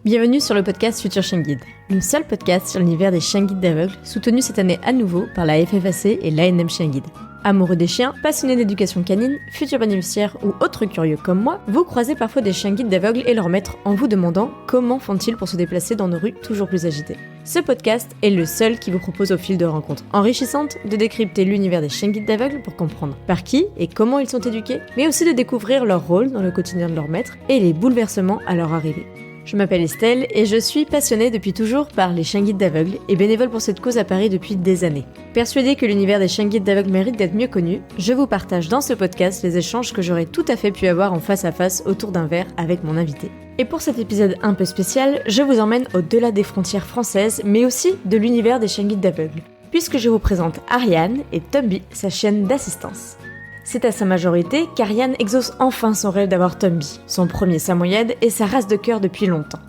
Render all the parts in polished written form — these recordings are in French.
Bienvenue sur le podcast Futur Chien Guide, le seul podcast sur l'univers des chiens guides d'aveugles, soutenu cette année à nouveau par la FFAC et l'ANM Chien Guide. Amoureux des chiens, passionnés d'éducation canine, futurs bénéficiaires ou autres curieux comme moi, vous croisez parfois des chiens guides d'aveugles et leurs maîtres en vous demandant comment font-ils pour se déplacer dans nos rues toujours plus agitées. Ce podcast est le seul qui vous propose au fil de rencontres enrichissantes de décrypter l'univers des chiens guides d'aveugles pour comprendre par qui et comment ils sont éduqués, mais aussi de découvrir leur rôle dans le quotidien de leur maître et les bouleversements à leur arrivée. Je m'appelle Estelle et je suis passionnée depuis toujours par les chiens guides d'aveugles et bénévole pour cette cause à Paris depuis des années. Persuadée que l'univers des chiens guides d'aveugles mérite d'être mieux connu, je vous partage dans ce podcast les échanges que j'aurais tout à fait pu avoir en face à face autour d'un verre avec mon invité. Et pour cet épisode un peu spécial, je vous emmène au-delà des frontières françaises, mais aussi de l'univers des chiens guides d'aveugles, puisque je vous présente Ariane et Tumby, sa chienne d'assistance. C'est à sa majorité qu'Ariane exauce enfin son rêve d'avoir Tumby, son premier samoyède et sa race de cœur depuis longtemps.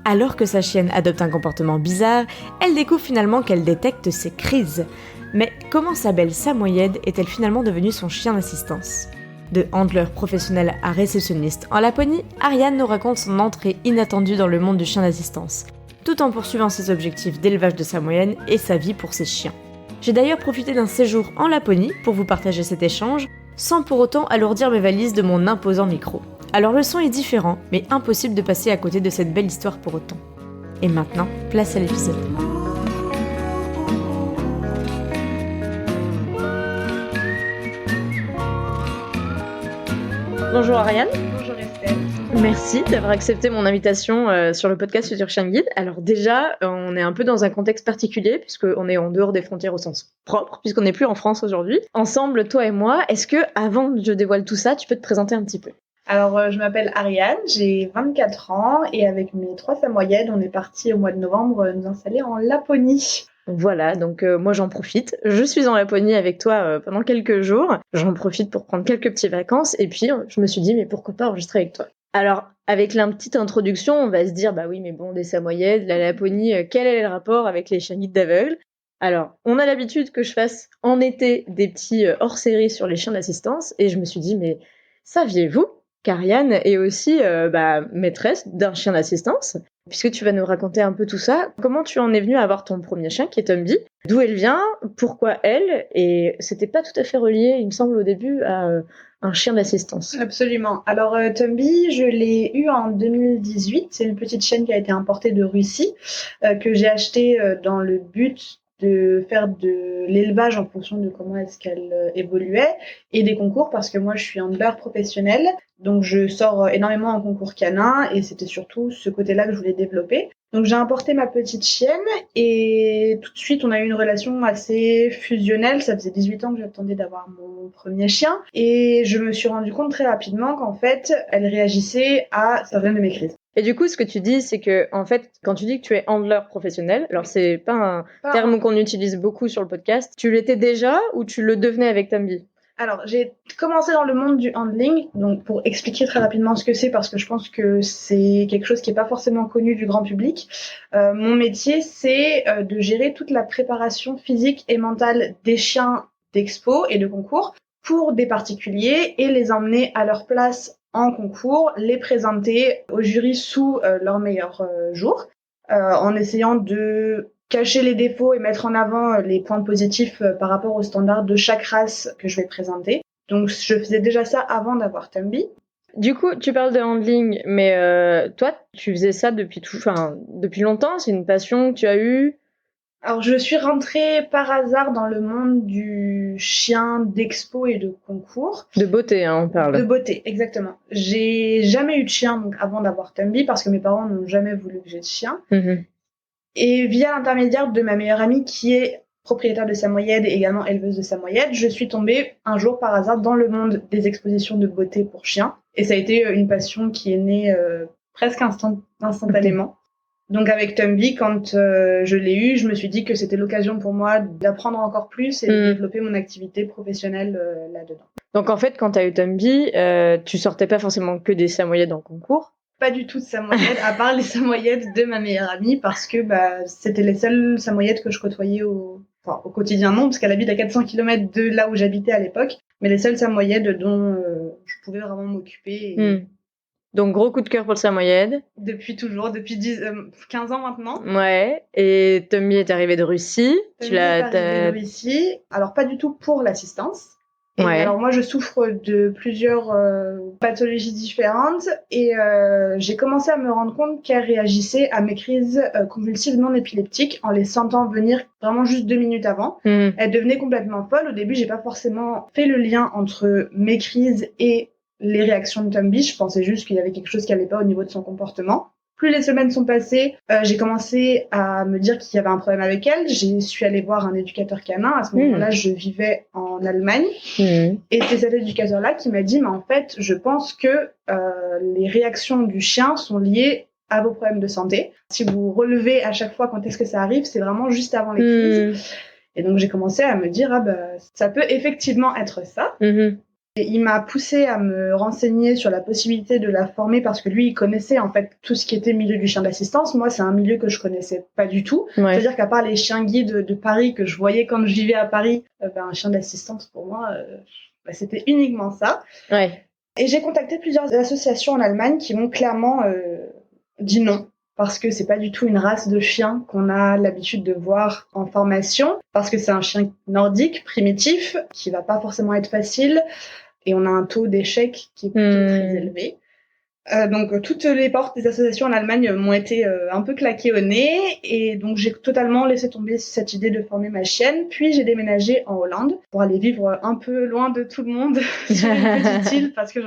Alors que sa chienne adopte un comportement bizarre, elle découvre finalement qu'elle détecte ses crises. Mais comment sa belle samoyède est-elle finalement devenue son chien d'assistance ? De handler professionnel à réceptionniste en Laponie, Ariane nous raconte son entrée inattendue dans le monde du chien d'assistance, tout en poursuivant ses objectifs d'élevage de samoyèdes et sa vie pour ses chiens. J'ai d'ailleurs profité d'un séjour en Laponie pour vous partager cet échange, sans pour autant alourdir mes valises de mon imposant micro. Alors le son est différent, mais impossible de passer à côté de cette belle histoire pour autant. Et maintenant, place à l'épisode. Bonjour Ariane. Bonjour Estelle. Merci d'avoir accepté mon invitation sur le podcast Futur Chien Guide. Alors déjà, on est un peu dans un contexte particulier puisqu'on est en dehors des frontières au sens propre, puisqu'on n'est plus en France aujourd'hui. Ensemble, toi et moi, est-ce que avant que je dévoile tout ça, tu peux te présenter un petit peu ? Alors, je m'appelle Ariane, j'ai 24 ans et avec mes 3 samoyèdes, on est parti au mois de novembre nous installer en Laponie. Voilà, donc moi j'en profite. Je suis en Laponie avec toi pendant quelques jours. J'en profite pour prendre quelques petites vacances et puis je me suis dit mais pourquoi pas enregistrer avec toi. Alors, avec la petite introduction, on va se dire bah oui mais bon, des samoyèdes, la Laponie, quel est le rapport avec les chiens guides d'aveugles ? Alors, on a l'habitude que je fasse en été des petits hors-série sur les chiens d'assistance et je me suis dit mais saviez-vous qu'Ariane est aussi maîtresse d'un chien d'assistance ? Puisque tu vas nous raconter un peu tout ça, comment tu en es venue à avoir ton premier chien qui est Tumby ? D'où elle vient ? Pourquoi elle ? Et c'était pas tout à fait relié, il me semble au début, à un chien d'assistance. Absolument. Alors Tumby, je l'ai eu en 2018. C'est une petite chienne qui a été importée de Russie, que j'ai achetée dans le but de faire de l'élevage en fonction de comment est-ce qu'elle évoluait et des concours parce que moi je suis handler professionnel, donc je sors énormément en concours canin et c'était surtout ce côté-là que je voulais développer. Donc j'ai importé ma petite chienne et tout de suite on a eu une relation assez fusionnelle. Ça faisait 18 ans que j'attendais d'avoir mon premier chien et je me suis rendu compte très rapidement qu'en fait elle réagissait à certaines de mes crises. Et du coup, ce que tu dis, c'est que, en fait, quand tu dis que tu es handler professionnel, alors c'est pas un terme qu'on utilise beaucoup sur le podcast, tu l'étais déjà ou tu le devenais avec Tumby ? Alors, j'ai commencé dans le monde du handling, donc pour expliquer très rapidement ce que c'est, parce que je pense que c'est quelque chose qui est pas forcément connu du grand public. Mon métier, c'est de gérer toute la préparation physique et mentale des chiens d'expo et de concours pour des particuliers et les emmener à leur place en concours, les présenter au jury sous leur meilleur jour, en essayant de cacher les défauts et mettre en avant les points positifs par rapport aux standards de chaque race que je vais présenter. Donc je faisais déjà ça avant d'avoir Tumby. Du coup, tu parles de handling, mais toi, tu faisais ça depuis longtemps ? C'est une passion que tu as eue ? Alors je suis rentrée par hasard dans le monde du chien d'expo et de concours. De beauté, hein, on parle. De beauté, exactement. J'ai jamais eu de chien donc, avant d'avoir Tumby parce que mes parents n'ont jamais voulu que j'ai de chien. Mm-hmm. Et via l'intermédiaire de ma meilleure amie qui est propriétaire de samoyèdes et également éleveuse de samoyèdes, je suis tombée un jour par hasard dans le monde des expositions de beauté pour chiens. Et ça a été une passion qui est née presque instantanément. Donc avec Tumby, quand je l'ai eu, je me suis dit que c'était l'occasion pour moi d'apprendre encore plus et de développer mon activité professionnelle là-dedans. Donc en fait, quand tu as eu Tumby, tu sortais pas forcément que des samoyèdes en concours ? Pas du tout de samoyèdes, à part les samoyèdes de ma meilleure amie, parce que c'était les seules samoyèdes que je côtoyais au quotidien, non, parce qu'elle habite à 400 km de là où j'habitais à l'époque, mais les seules samoyèdes dont je pouvais vraiment m'occuper. Donc, gros coup de cœur pour le samoyède. Depuis toujours, depuis 15 ans maintenant. Ouais. Et Tommy est arrivé de Russie. Tommy est arrivé de Russie. Alors, pas du tout pour l'assistance. Et alors moi je souffre de plusieurs pathologies différentes et j'ai commencé à me rendre compte qu'elle réagissait à mes crises convulsives non épileptiques en les sentant venir vraiment juste 2 minutes avant. Elle devenait complètement folle. Au début j'ai pas forcément fait le lien entre mes crises et les réactions de Tomby. Je pensais juste qu'il y avait quelque chose qui allait pas au niveau de son comportement. Plus les semaines sont passées, j'ai commencé à me dire qu'il y avait un problème avec elle. Je suis allée voir un éducateur canin. À ce moment-là, je vivais en Allemagne. Et c'est cet éducateur-là qui m'a dit, mais en fait, je pense que les réactions du chien sont liées à vos problèmes de santé. Si vous relevez à chaque fois quand est-ce que ça arrive, c'est vraiment juste avant les crises. Et donc, j'ai commencé à me dire, ça peut effectivement être ça. Et il m'a poussé à me renseigner sur la possibilité de la former parce que lui, il connaissait en fait tout ce qui était milieu du chien d'assistance. Moi, c'est un milieu que je connaissais pas du tout. C'est-à-dire qu'à part les chiens guides de Paris que je voyais quand je vivais à Paris, un chien d'assistance pour moi, c'était uniquement ça. Et j'ai contacté plusieurs associations en Allemagne qui m'ont clairement dit non. Parce que c'est pas du tout une race de chien qu'on a l'habitude de voir en formation. Parce que c'est un chien nordique, primitif, qui va pas forcément être facile. Et on a un taux d'échec qui est plutôt très élevé. Donc toutes les portes des associations en Allemagne m'ont été un peu claquées au nez. Et donc j'ai totalement laissé tomber cette idée de former ma chienne. Puis j'ai déménagé en Hollande pour aller vivre un peu loin de tout le monde sur une petite île parce que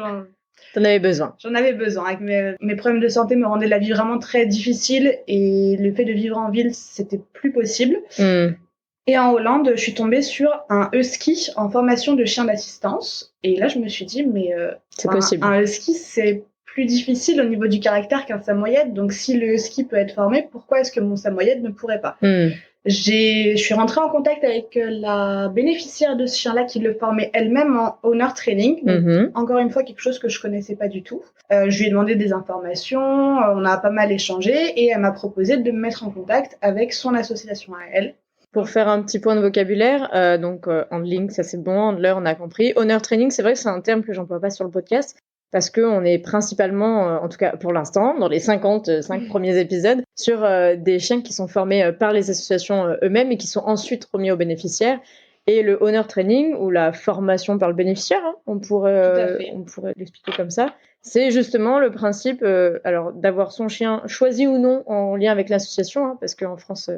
T'en avais besoin. J'en avais besoin. Avec mes problèmes de santé me rendaient la vie vraiment très difficile et le fait de vivre en ville, c'était plus possible. Et en Hollande, je suis tombée sur un husky en formation de chien d'assistance. Et là, je me suis dit, mais c'est possible. Un husky, c'est plus difficile au niveau du caractère qu'un samoyède. Donc, si le husky peut être formé, pourquoi est-ce que mon samoyède ne pourrait pas Je suis rentrée en contact avec la bénéficiaire de ce chien-là qui le formait elle-même en owner training. Donc, encore une fois, quelque chose que je connaissais pas du tout. Je lui ai demandé des informations, on a pas mal échangé et elle m'a proposé de me mettre en contact avec son association à elle. Pour faire un petit point de vocabulaire, handling, ça c'est bon, handler, on a compris. Owner training, c'est vrai que c'est un terme que j'emploie pas sur le podcast parce qu'on est principalement, en tout cas pour l'instant, dans les 55 premiers épisodes, sur des chiens qui sont formés par les associations eux-mêmes et qui sont ensuite remis aux bénéficiaires. Et le owner training, ou la formation par le bénéficiaire, on pourrait l'expliquer comme ça, c'est justement le principe alors d'avoir son chien choisi ou non en lien avec l'association, parce qu'en France...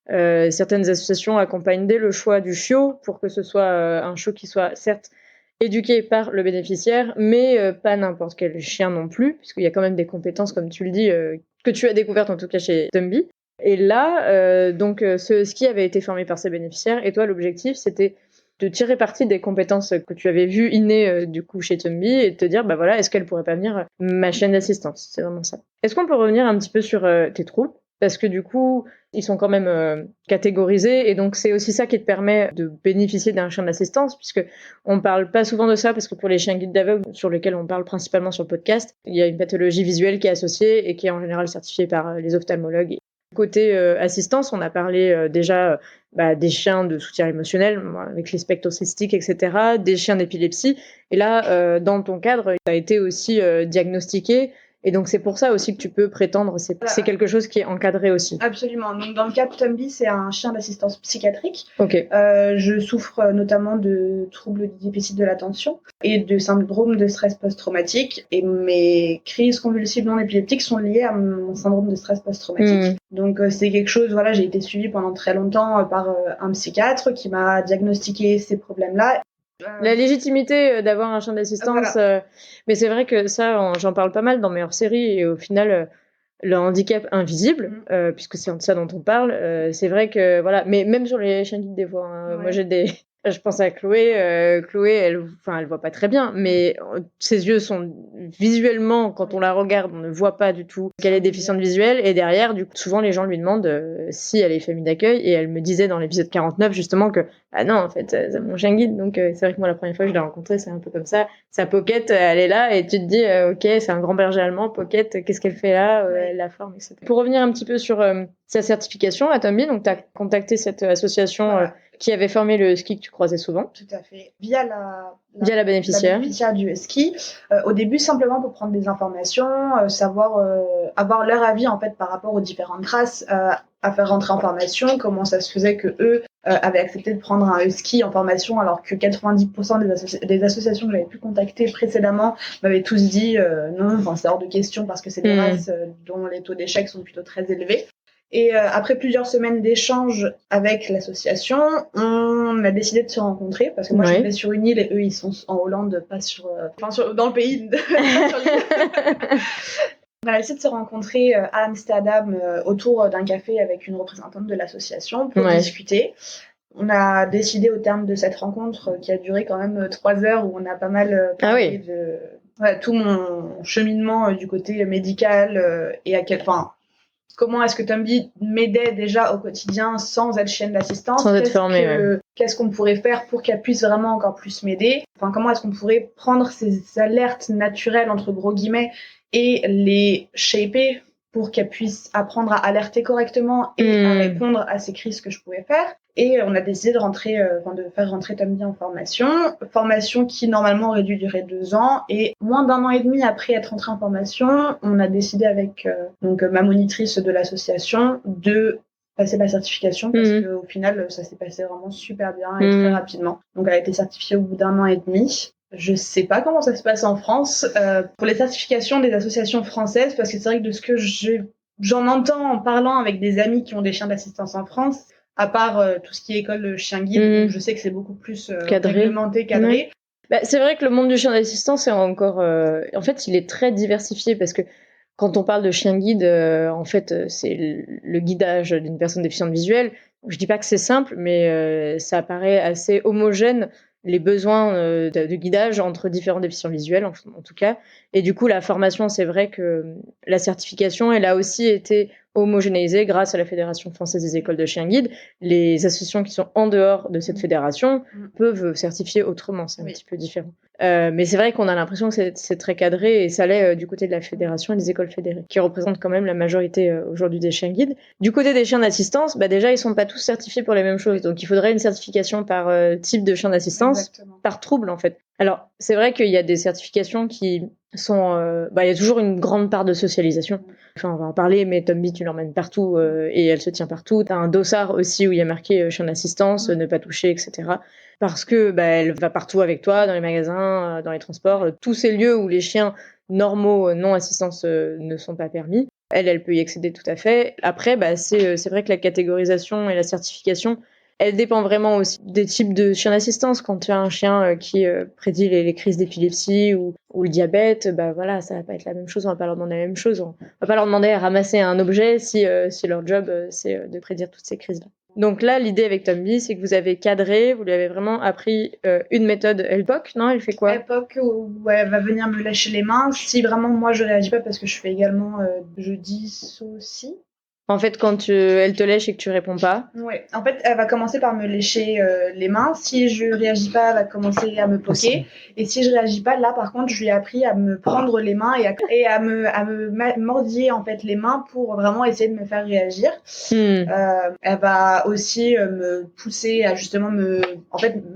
certaines associations accompagnent dès le choix du chiot pour que ce soit un chiot qui soit certes éduqué par le bénéficiaire, mais pas n'importe quel chien non plus, puisqu'il y a quand même des compétences, comme tu le dis, que tu as découvertes en tout cas chez Tomby. Et là, ce husky avait été formé par ses bénéficiaires, et toi, l'objectif, c'était de tirer parti des compétences que tu avais vues innées du coup chez Tomby et de te dire, voilà, est-ce qu'elle pourrait pas venir ma chienne d'assistance? C'est vraiment ça. Est-ce qu'on peut revenir un petit peu sur tes troupes? Parce que du coup, ils sont quand même catégorisés et donc c'est aussi ça qui te permet de bénéficier d'un chien d'assistance puisque on parle pas souvent de ça parce que pour les chiens guides d'aveugles sur lesquels on parle principalement sur le podcast, il y a une pathologie visuelle qui est associée et qui est en général certifiée par les ophtalmologues. Côté assistance, on a parlé déjà des chiens de soutien émotionnel avec les spectres autistiques, etc., des chiens d'épilepsie. Et là, dans ton cadre, tu as été aussi diagnostiqué. Et donc, c'est pour ça aussi que tu peux prétendre, c'est quelque chose qui est encadré aussi. Absolument. Donc, dans le cas de Tomby, c'est un chien d'assistance psychiatrique. Okay. Je souffre notamment de troubles du déficit de l'attention et de syndrome de stress post-traumatique. Et mes crises convulsives non épileptiques sont liées à mon syndrome de stress post-traumatique. Donc, c'est quelque chose, j'ai été suivie pendant très longtemps par un psychiatre qui m'a diagnostiqué ces problèmes-là. La légitimité d'avoir un chien d'assistance, mais c'est vrai que ça, j'en parle pas mal dans mes hors-séries et au final, le handicap invisible, puisque c'est de ça dont on parle, c'est vrai que mais même sur les chiens guides des fois, moi je pense à Chloé. Chloé, elle voit pas très bien, mais ses yeux sont visuellement, quand on la regarde, on ne voit pas du tout qu'elle est déficiente visuelle. Et derrière, du coup, souvent les gens lui demandent si elle est famille d'accueil. Et elle me disait dans l'épisode 49 justement que non, en fait, c'est mon chien guide. Donc c'est vrai que moi la première fois que je l'ai rencontrée, c'est un peu comme ça. Sa Pocket, elle est là et tu te dis ok, c'est un grand berger allemand. Pocket, qu'est-ce qu'elle fait là Elle la forme, etc. Pour revenir un petit peu sur sa certification à Tomby, donc tu as contacté cette association qui avait formé le ski que tu croisais souvent. Tout à fait. Via la bénéficiaire. La bénéficiaire du ski. Au début, simplement pour prendre des informations, savoir, avoir leur avis en fait par rapport aux différentes races à faire rentrer en formation, comment ça se faisait que eux avaient accepté de prendre un ski en formation alors que 90% des associations que j'avais pu contacter précédemment m'avaient tous dit non, enfin, c'est hors de question parce que c'est des races dont les taux d'échec sont plutôt très élevés. Et après plusieurs semaines d'échanges avec l'association, on a décidé de se rencontrer parce que moi je vivais sur une île et eux ils sont en Hollande, pas dans le pays. On a décidé de se rencontrer à Amsterdam autour d'un café avec une représentante de l'association pour discuter. On a décidé au terme de cette rencontre qui a duré quand même 3 heures où on a pas mal parlé de tout mon cheminement du côté médical et à quel point comment est-ce que Tomby m'aidait déjà au quotidien sans être chienne d'assistance, sans être formée. Qu'est-ce qu'on pourrait faire pour qu'elle puisse vraiment encore plus m'aider, enfin comment est-ce qu'on pourrait prendre ces alertes naturelles entre gros guillemets et les shaper pour qu'elle puisse apprendre à alerter correctement et à répondre à ces crises que je pouvais faire. Et on a décidé de faire rentrer Tomby en formation qui normalement aurait dû durer 2 ans. Et moins d'1 an et demi après être rentrée en formation, on a décidé avec ma monitrice de l'association de passer la certification parce qu'au final, ça s'est passé vraiment super bien et très rapidement. Donc elle a été certifiée au bout d'1 an et demi. Je sais pas comment ça se passe en France pour les certifications des associations françaises parce que c'est vrai que de ce que j'en entends en parlant avec des amis qui ont des chiens d'assistance en France, à part tout ce qui est école chien guide, je sais que c'est beaucoup plus réglementé, cadré. Bah, c'est vrai que le monde du chien d'assistance est encore en fait il est très diversifié parce que quand on parle de chien guide en fait c'est le guidage d'une personne déficiente visuelle. Je dis pas que c'est simple mais ça paraît assez homogène les besoins de guidage entre différents déficients visuels en tout cas, et du coup la formation, c'est vrai que la certification elle a aussi été homogénéisée grâce à la Fédération française des écoles de chiens guides. Les associations qui sont en dehors de cette fédération peuvent certifier autrement, c'est un petit peu différent. Mais c'est vrai qu'on a l'impression que c'est très cadré et ça l'est du côté de la fédération et des écoles fédérées qui représentent quand même la majorité aujourd'hui des chiens guides. Du côté des chiens d'assistance, bah déjà ils sont pas tous certifiés pour les mêmes choses, donc il faudrait une certification par type de chien d'assistance. Exactement. Par trouble en fait. Alors c'est vrai qu'il y a des certifications qui sont il y a toujours une grande part de socialisation. Enfin on va en parler, mais Tomby tu l'emmènes partout et elle se tient partout. T'as un dossard aussi où il y a marqué chien d'assistance, ne pas toucher, etc. Parce que elle va partout avec toi, dans les magasins, dans les transports, tous ces lieux où les chiens normaux non assistance ne sont pas permis. Elle peut y accéder tout à fait. Après, c'est vrai que la catégorisation et la certification, elle dépend vraiment aussi des types de chiens d'assistance. Quand tu as un chien qui prédit les crises d'épilepsie ou le diabète, ça va pas être la même chose. On va pas leur demander la même chose. On va pas leur demander à ramasser un objet si leur job c'est de prédire toutes ces crises-là. Donc là, l'idée avec Tomby, c'est que vous avez cadré, vous lui avez vraiment appris une méthode LPOC, non ? Elle fait quoi ? LPOC, elle va venir me lâcher les mains. Si vraiment moi je réagis pas, parce que je fais également, je dissocie. En fait, quand elle te lèche et que tu réponds pas. Ouais. En fait, elle va commencer par me lécher les mains. Si je réagis pas, elle va commencer à me poquer. Et si je réagis pas, là, par contre, je lui ai appris à me prendre les mains et à me mordiller en fait les mains pour vraiment essayer de me faire réagir. Elle va aussi me pousser à justement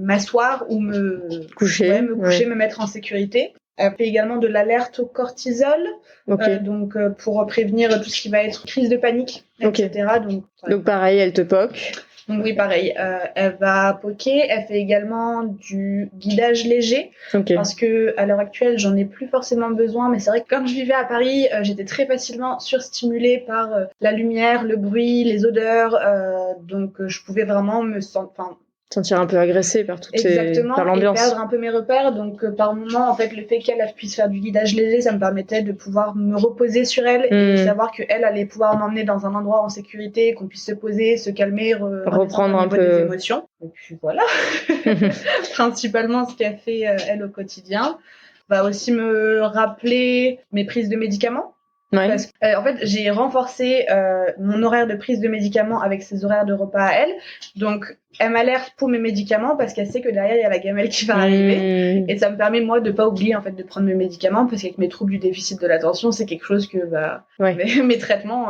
m'asseoir ou me coucher, me mettre en sécurité. Elle fait également de l'alerte au cortisol, pour prévenir tout ce qui va être crise de panique, etc. Donc pareil, elle te poque. Donc oui, pareil. Elle va poker. Elle fait également du guidage léger, parce que à l'heure actuelle, j'en ai plus forcément besoin. Mais c'est vrai que comme je vivais à Paris, j'étais très facilement surstimulée par la lumière, le bruit, les odeurs. Donc je pouvais vraiment me sentir un peu agressée par par l'ambiance. Et perdre un peu mes repères. Donc par moment, en fait, le fait qu'elle puisse faire du guidage léger, ça me permettait de pouvoir me reposer sur elle et savoir qu'elle allait pouvoir m'emmener dans un endroit en sécurité, qu'on puisse se poser, se calmer, reprendre un peu des émotions. Et puis voilà, principalement ce qu'elle fait elle au quotidien. Va aussi me rappeler mes prises de médicaments. Ouais. Parce que, en fait, j'ai renforcé mon horaire de prise de médicaments avec ses horaires de repas à elle. Donc, elle m'alerte pour mes médicaments parce qu'elle sait que derrière, il y a la gamelle qui va arriver. Et ça me permet, moi, de pas oublier, en fait, de prendre mes médicaments parce qu'avec mes troubles du déficit de l'attention, c'est quelque chose que, mes traitements,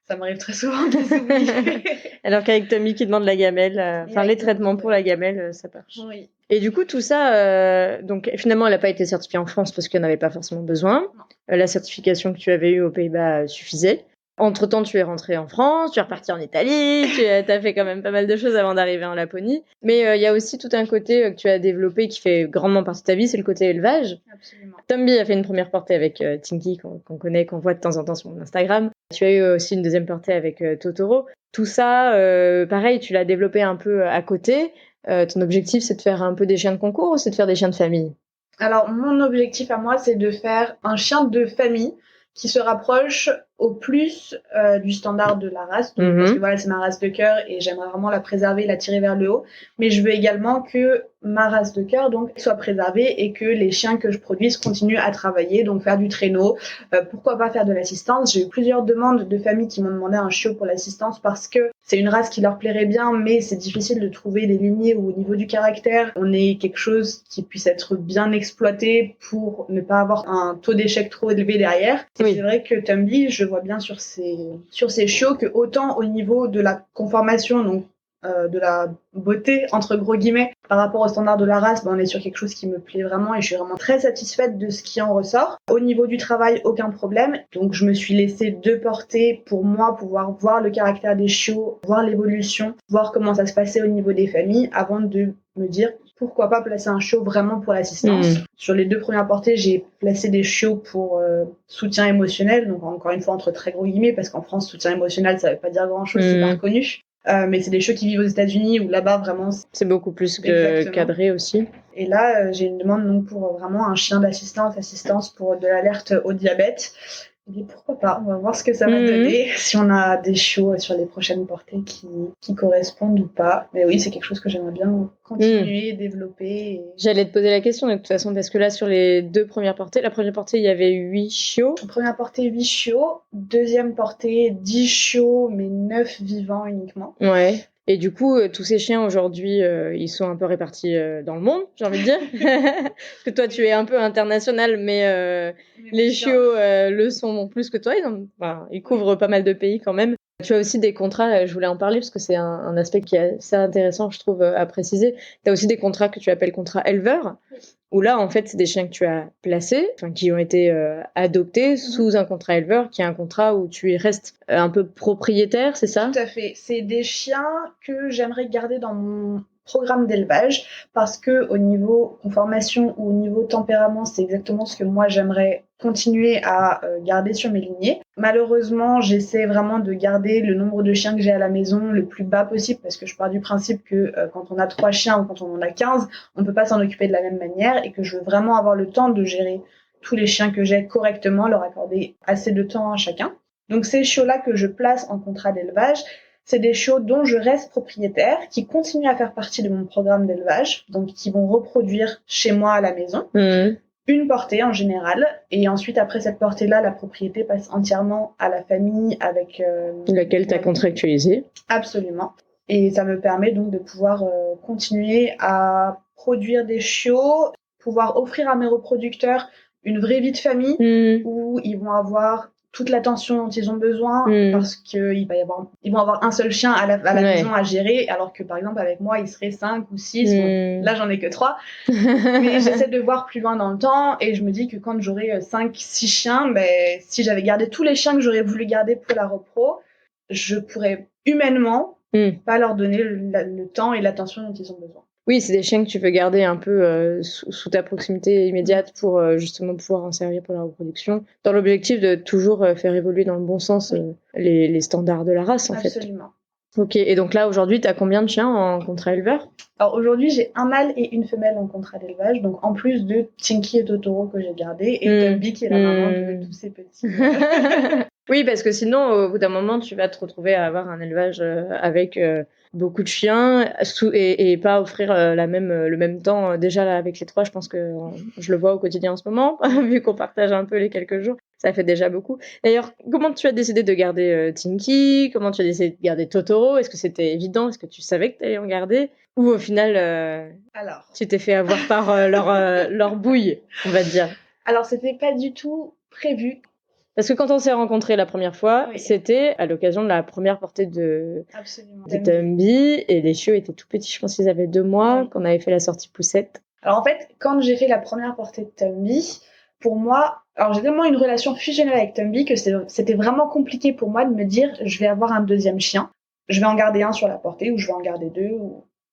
Ça m'arrive très souvent de les oublier. Alors qu'avec Tommy qui demande la gamelle, les traitements pour la gamelle, ça marche. Oui. Et du coup, tout ça, donc finalement, elle n'a pas été certifiée en France parce qu'il n'y en avait pas forcément besoin. La certification que tu avais eue aux Pays-Bas suffisait. Entre-temps, tu es rentrée en France, tu es repartie en Italie, tu as fait quand même pas mal de choses avant d'arriver en Laponie. Mais il y a aussi tout un côté que tu as développé qui fait grandement partie de ta vie, c'est le côté élevage. Absolument. Tomby a fait une première portée avec Tinky, qu'on connaît, qu'on voit de temps en temps sur mon Instagram. Tu as eu aussi une deuxième portée avec Totoro. Tout ça, pareil, tu l'as développé un peu à côté. Ton objectif, c'est de faire un peu des chiens de concours ou c'est de faire des chiens de famille? Alors, mon objectif à moi, c'est de faire un chien de famille qui se rapproche au plus du standard de la race. Donc, parce que voilà, c'est ma race de cœur et j'aimerais vraiment la préserver, la tirer vers le haut. Mais je veux également que ma race de cœur donc soit préservée et que les chiens que je produise continuent à travailler, donc faire du traîneau. Pourquoi pas faire de l'assistance? J'ai eu plusieurs demandes de familles qui m'ont demandé un chiot pour l'assistance parce que c'est une race qui leur plairait bien, mais c'est difficile de trouver des lignées où au niveau du caractère, on ait quelque chose qui puisse être bien exploité pour ne pas avoir un taux d'échec trop élevé derrière. Oui. C'est vrai que Tomby, je vois bien sur ces chiots que autant au niveau de la conformation, donc de la beauté entre gros guillemets par rapport au standard de la race, on est sur quelque chose qui me plaît vraiment et je suis vraiment très satisfaite de ce qui en ressort. Au niveau du travail, aucun problème. Donc je me suis laissée 2 portées pour moi pouvoir voir le caractère des chiots, voir l'évolution, voir comment ça se passait au niveau des familles avant de me dire pourquoi pas placer un chiot vraiment pour l'assistance. Sur les 2 premières portées, j'ai placé des chiots pour soutien émotionnel, donc encore une fois entre très gros guillemets parce qu'en France soutien émotionnel ça veut pas dire grand chose, c'est pas reconnu. Mais c'est des chiots qui vivent aux États-Unis où là-bas vraiment c'est beaucoup plus que cadré aussi. Et là j'ai une demande donc pour vraiment un chien assistance pour de l'alerte au diabète. Et pourquoi pas, on va voir ce que ça va donner, si on a des chiots sur les prochaines portées qui correspondent ou pas. Mais oui, c'est quelque chose que j'aimerais bien continuer, développer. J'allais te poser la question de toute façon, parce que là, sur les 2 premières portées, la première portée, il y avait 8 chiots. Première portée, 8 chiots. Deuxième portée, 10 chiots, mais 9 vivants uniquement. Ouais. Et du coup, tous ces chiens aujourd'hui, ils sont un peu répartis dans le monde, j'ai envie de dire. Parce que toi, tu es un peu international, mais les chiots le sont plus que toi. Ils couvrent pas mal de pays quand même. Tu as aussi des contrats, je voulais en parler parce que c'est un aspect qui est assez intéressant, je trouve, à préciser. Tu as aussi des contrats que tu appelles contrats éleveurs, où là, en fait, c'est des chiens que tu as placés, qui ont été adoptés sous un contrat éleveur, qui est un contrat où tu y restes un peu propriétaire, c'est ça? Tout à fait. C'est des chiens que j'aimerais garder dans mon programme d'élevage parce que au niveau conformation ou au niveau tempérament, c'est exactement ce que moi j'aimerais continuer à garder sur mes lignées. Malheureusement, j'essaie vraiment de garder le nombre de chiens que j'ai à la maison le plus bas possible parce que je pars du principe que quand on a 3 chiens ou quand on en a 15, on peut pas s'en occuper de la même manière et que je veux vraiment avoir le temps de gérer tous les chiens que j'ai correctement, leur accorder assez de temps à chacun. Donc ces chiots-là que je place en contrat d'élevage, c'est des chiots dont je reste propriétaire, qui continuent à faire partie de mon programme d'élevage, donc qui vont reproduire chez moi à la maison. Une portée en général, et ensuite après cette portée-là, la propriété passe entièrement à la famille avec laquelle tu as contractualisé. Absolument. Et ça me permet donc de pouvoir continuer à produire des chiots, pouvoir offrir à mes reproducteurs une vraie vie de famille où ils vont avoir toute l'attention dont ils ont besoin parce que ils vont avoir un seul chien à la maison à gérer, alors que par exemple avec moi ils seraient 5 ou 6. Bon, là j'en ai que 3 mais j'essaie de voir plus loin dans le temps et je me dis que quand j'aurai 5-6 chiens, si j'avais gardé tous les chiens que j'aurais voulu garder pour la repro, je pourrais humainement pas leur donner le temps et l'attention dont ils ont besoin. Oui, c'est des chiens que tu veux garder un peu sous ta proximité immédiate pour justement pouvoir en servir pour la reproduction, dans l'objectif de toujours faire évoluer dans le bon sens les standards de la race, en fait. Absolument. Ok, et donc là, aujourd'hui, tu as combien de chiens en contrat éleveur? Alors aujourd'hui, j'ai un mâle et une femelle en contrat d'élevage, donc en plus de Tinky et Totoro que j'ai gardé, et Tomby qui est la maman de tous ces petits. Oui, parce que sinon, au bout d'un moment, tu vas te retrouver à avoir un élevage avec beaucoup de chiens et pas offrir le même temps. Déjà, là, avec les 3, je pense que je le vois au quotidien en ce moment, vu qu'on partage un peu les quelques jours. Ça fait déjà beaucoup. D'ailleurs, comment tu as décidé de garder Tinky? Comment tu as décidé de garder Totoro? Est-ce que c'était évident? Est-ce que tu savais que tu allais en garder? Ou au final, tu t'es fait avoir par leur bouille, on va dire? Alors, c'était pas du tout prévu. Parce que quand on s'est rencontrés la première fois, Oui. c'était à l'occasion de la première portée de Absolument. Tumby, et les chiots étaient tout petits, je pense qu'ils avaient 2 mois, Oui. qu'on avait fait la sortie poussette. Alors en fait, quand j'ai fait la première portée de Tumby, pour moi, alors j'ai tellement une relation fusionnelle avec Tumby que c'était vraiment compliqué pour moi de me dire je vais avoir un deuxième chien, je vais en garder un sur la portée ou je vais en garder deux,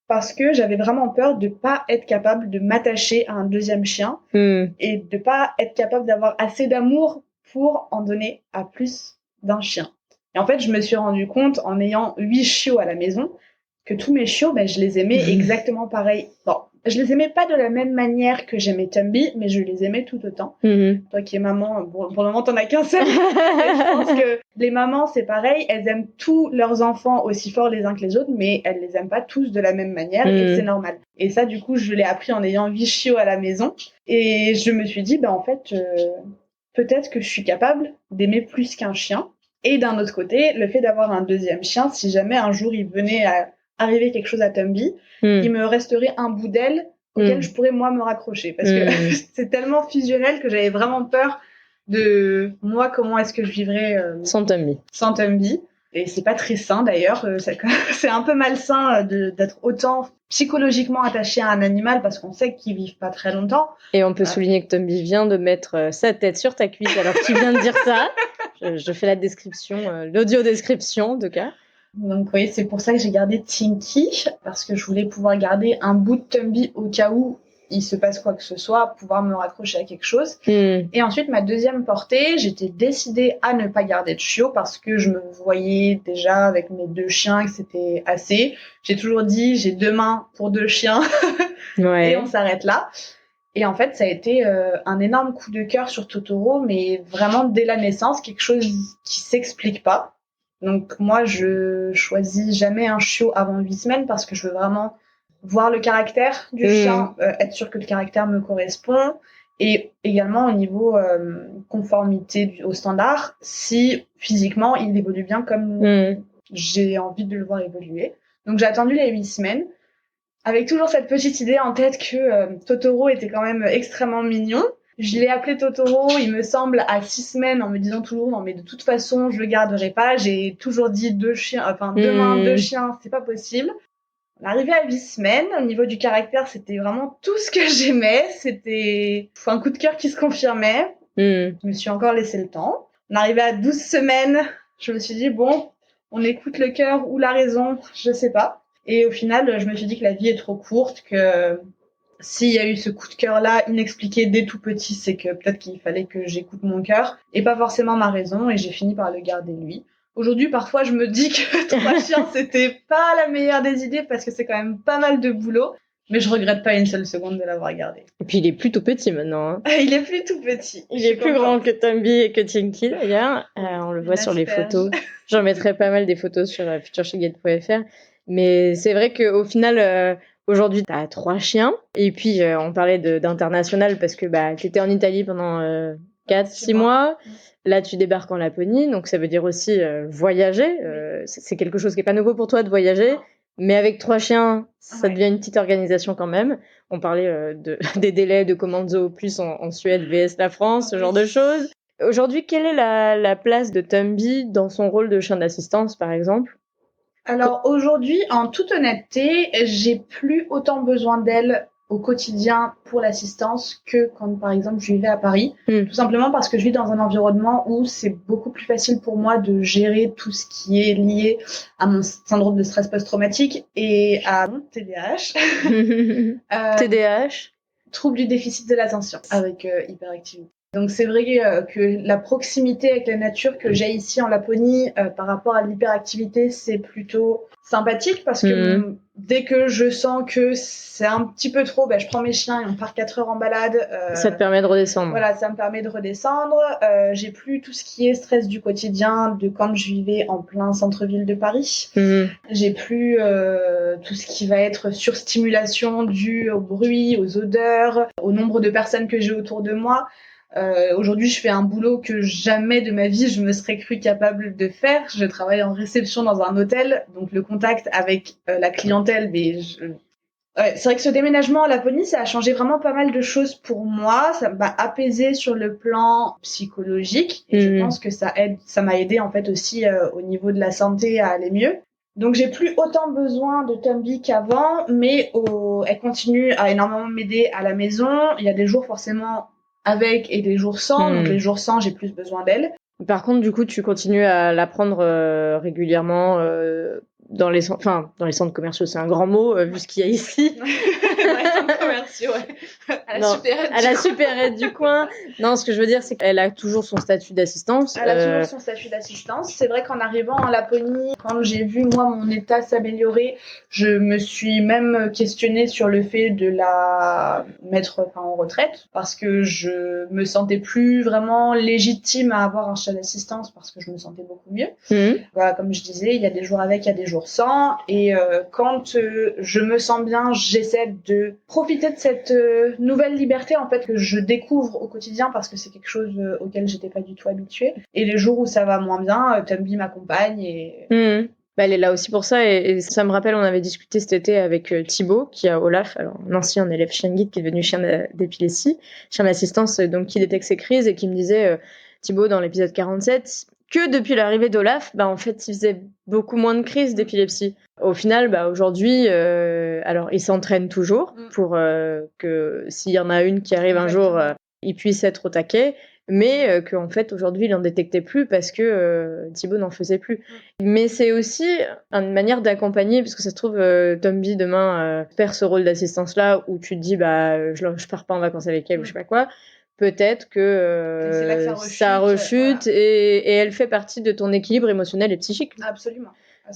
parce que j'avais vraiment peur de pas être capable de m'attacher à un deuxième chien et de pas être capable d'avoir assez d'amour pour en donner à plus d'un chien. Et en fait, je me suis rendu compte en ayant 8 chiots à la maison que tous mes chiots, je les aimais exactement pareil. Bon, je les aimais pas de la même manière que j'aimais Tumby, mais je les aimais tout autant. Toi qui es maman, pour le moment t'en as qu'un seul. Je pense que les mamans c'est pareil, elles aiment tous leurs enfants aussi fort les uns que les autres, mais elles les aiment pas tous de la même manière et c'est normal. Et ça du coup je l'ai appris en ayant 8 chiots à la maison et je me suis dit en fait peut-être que je suis capable d'aimer plus qu'un chien. Et d'un autre côté, le fait d'avoir un deuxième chien, si jamais un jour il venait à arriver quelque chose à Tumby, il me resterait un bout d'aile auquel je pourrais moi me raccrocher parce que c'est tellement fusionnel que j'avais vraiment peur de moi comment est-ce que je vivrais sans Tumby. Et c'est pas très sain d'ailleurs, c'est un peu malsain d'être autant psychologiquement attaché à un animal parce qu'on sait qu'ils vivent pas très longtemps. Et on peut souligner que Tumby vient de mettre sa tête sur ta cuisse alors qu'il vient de dire ça. Je fais la description, l'audio-description en tout cas. Donc oui, c'est pour ça que j'ai gardé Tinky, parce que je voulais pouvoir garder un bout de Tumby au cas où il se passe quoi que ce soit, pouvoir me raccrocher à quelque chose. Et ensuite, ma deuxième portée, j'étais décidée à ne pas garder de chiot parce que je me voyais déjà avec mes 2 chiens que c'était assez. J'ai toujours dit, j'ai 2 mains pour 2 chiens. Ouais. Et on s'arrête là. Et en fait, ça a été un énorme coup de cœur sur Totoro, mais vraiment dès la naissance, quelque chose qui s'explique pas. Donc moi, je choisis jamais un chiot avant 8 semaines parce que je veux vraiment voir le caractère du chien, être sûr que le caractère me correspond et également au niveau conformité au standard, si physiquement il évolue bien comme j'ai envie de le voir évoluer. Donc j'ai attendu les 8 semaines avec toujours cette petite idée en tête que Totoro était quand même extrêmement mignon. Je l'ai appelé Totoro, il me semble, à 6 semaines en me disant toujours non mais de toute façon je le garderai pas. J'ai toujours dit 2 chiens, enfin 2 mains, 2 chiens, c'est pas possible. On est arrivé à 8 semaines, au niveau du caractère c'était vraiment tout ce que j'aimais, c'était un coup de cœur qui se confirmait. Je me suis encore laissé le temps. On est arrivé à 12 semaines, je me suis dit bon, on écoute le cœur ou la raison, je sais pas. Et au final, je me suis dit que la vie est trop courte, que s'il y a eu ce coup de cœur-là inexpliqué dès tout petit, c'est que peut-être qu'il fallait que j'écoute mon cœur et pas forcément ma raison, et j'ai fini par le garder lui. Aujourd'hui, parfois, je me dis que 3 chiens, c'était pas la meilleure des idées parce que c'est quand même pas mal de boulot, mais je regrette pas une seule seconde de l'avoir gardé. Et puis, il est plus tout petit maintenant. Hein. Il est plus tout petit. Il est plus grand que Tumby et que Tinky d'ailleurs. On le voit sur les photos. J'en mettrai pas mal des photos sur futureshaggy.fr. Mais c'est vrai qu'au final, aujourd'hui, tu as 3 chiens. Et puis, on parlait d'international parce que tu étais en Italie pendant 4-6 mois. Là, tu débarques en Laponie. Donc, ça veut dire aussi voyager. C'est quelque chose qui n'est pas nouveau pour toi de voyager. Mais avec 3 chiens, ça devient une petite organisation quand même. On parlait des délais de Commando plus en Suède vs la France, ce genre de choses. Aujourd'hui, quelle est la place de Tumby dans son rôle de chien d'assistance, par exemple ? Alors aujourd'hui, en toute honnêteté, j'ai plus autant besoin d'elle au quotidien pour l'assistance que quand, par exemple, je vivais à Paris. Tout simplement parce que je vis dans un environnement où c'est beaucoup plus facile pour moi de gérer tout ce qui est lié à mon syndrome de stress post-traumatique et à mon TDAH. TDAH ? Trouble du déficit de l'attention avec hyperactivité. Donc c'est vrai que la proximité avec la nature que j'ai ici en Laponie par rapport à l'hyperactivité, c'est plutôt sympathique parce que dès que je sens que c'est un petit peu trop, je prends mes chiens et on part 4 heures en balade. Ça te permet de redescendre. Voilà, ça me permet de redescendre. J'ai plus tout ce qui est stress du quotidien de quand je vivais en plein centre-ville de Paris. J'ai plus tout ce qui va être surstimulation due au bruit, aux odeurs, au nombre de personnes que j'ai autour de moi. Aujourd'hui, je fais un boulot que jamais de ma vie je me serais cru capable de faire. Je travaille en réception dans un hôtel, donc le contact avec la clientèle, mais Ouais, c'est vrai que ce déménagement à Laponie, ça a changé vraiment pas mal de choses pour moi. Ça m'a apaisé sur le plan psychologique et je pense que ça m'a aidé en fait aussi au niveau de la santé à aller mieux. Donc j'ai plus autant besoin de Tumby qu'avant, mais elle continue à énormément m'aider à la maison. Il y a des jours forcément avec et des jours sans. Donc les jours sans, j'ai plus besoin d'elle. Par contre, du coup, tu continues à la prendre régulièrement dans les centres commerciaux, c'est un grand mot vu ce qu'il y a ici. Dans les centres commerciaux, ouais. À la supérette du coin. Non, ce que je veux dire, c'est qu'elle a toujours son statut d'assistance. Elle a toujours son statut d'assistance. C'est vrai qu'en arrivant en Laponie, quand j'ai vu, moi, mon état s'améliorer, je me suis même questionnée sur le fait de la mettre en retraite parce que je me sentais plus vraiment légitime à avoir un chien d'assistance parce que je me sentais beaucoup mieux. Voilà, comme je disais, il y a des jours avec, il y a des jours sans. Et quand je me sens bien, j'essaie de profiter de cette nouvelle liberté en fait que je découvre au quotidien parce que c'est quelque chose auquel j'étais pas du tout habituée. Et les jours où ça va moins bien, Tumby m'accompagne et... Bah, elle est là aussi pour ça et ça me rappelle, on avait discuté cet été avec Thibaut qui a Olaf, alors un ancien élève chien guide qui est devenu chien d'épilepsie, chien d'assistance, donc qui détecte ses crises et qui me disait Thibaut dans l'épisode 47 que depuis l'arrivée d'Olaf, bah en fait il faisait beaucoup moins de crises d'épilepsie. Au final, bah aujourd'hui, alors il s'entraîne toujours pour que s'il y en a une qui arrive un jour, il puisse être au taquet. Mais qu'en fait aujourd'hui il en détectait plus parce que Thibaut n'en faisait plus. Mais c'est aussi une manière d'accompagner, parce que ça se trouve Tumby demain perd ce rôle d'assistance là où tu te dis bah je pars pas en vacances avec elle ou je sais pas quoi. Peut-être que ça rechute et elle fait partie de ton équilibre émotionnel et psychique. Absolument.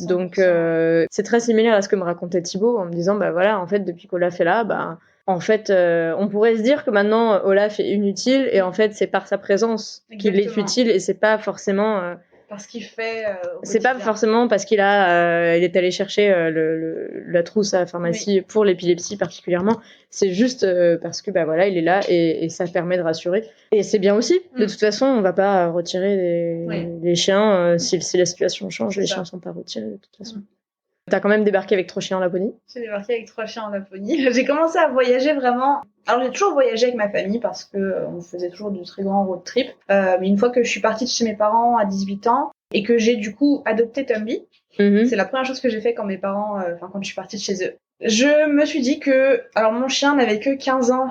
Donc c'est très similaire à ce que me racontait Thibaut en me disant bah voilà en fait depuis qu'Olaf est là bah en fait, on pourrait se dire que maintenant Olaf est inutile et en fait c'est par sa présence qu'il est utile et c'est pas forcément parce qu'il fait. C'est pas forcément parce qu'il est allé chercher la trousse à la pharmacie pour l'épilepsie particulièrement. C'est juste parce que bah voilà il est là et ça permet de rassurer. Et c'est bien aussi. De toute façon, on va pas retirer les chiens si la situation change. Les chiens sont pas retirés de toute façon. T'as quand même débarqué avec 3 chiens en Laponie ? J'ai débarqué avec 3 chiens en Laponie. J'ai commencé à voyager vraiment. Alors j'ai toujours voyagé avec ma famille parce que on faisait toujours de très grands road trips. Mais une fois que je suis partie de chez mes parents à 18 ans et que j'ai du coup adopté Tumby, c'est la première chose que j'ai fait quand mes parents, quand je suis partie de chez eux. Je me suis dit que, alors mon chien n'avait que 15 ans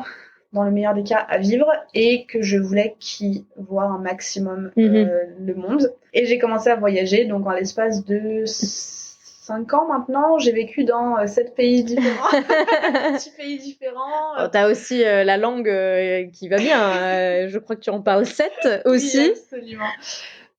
dans le meilleur des cas à vivre et que je voulais qu'il voie un maximum le monde. Et j'ai commencé à voyager donc en l'espace de 5 ans maintenant, j'ai vécu dans 7 pays différents. 6 pays différents. Oh, t'as aussi la langue qui va bien. Je crois que tu en parles 7 aussi. Oui, absolument.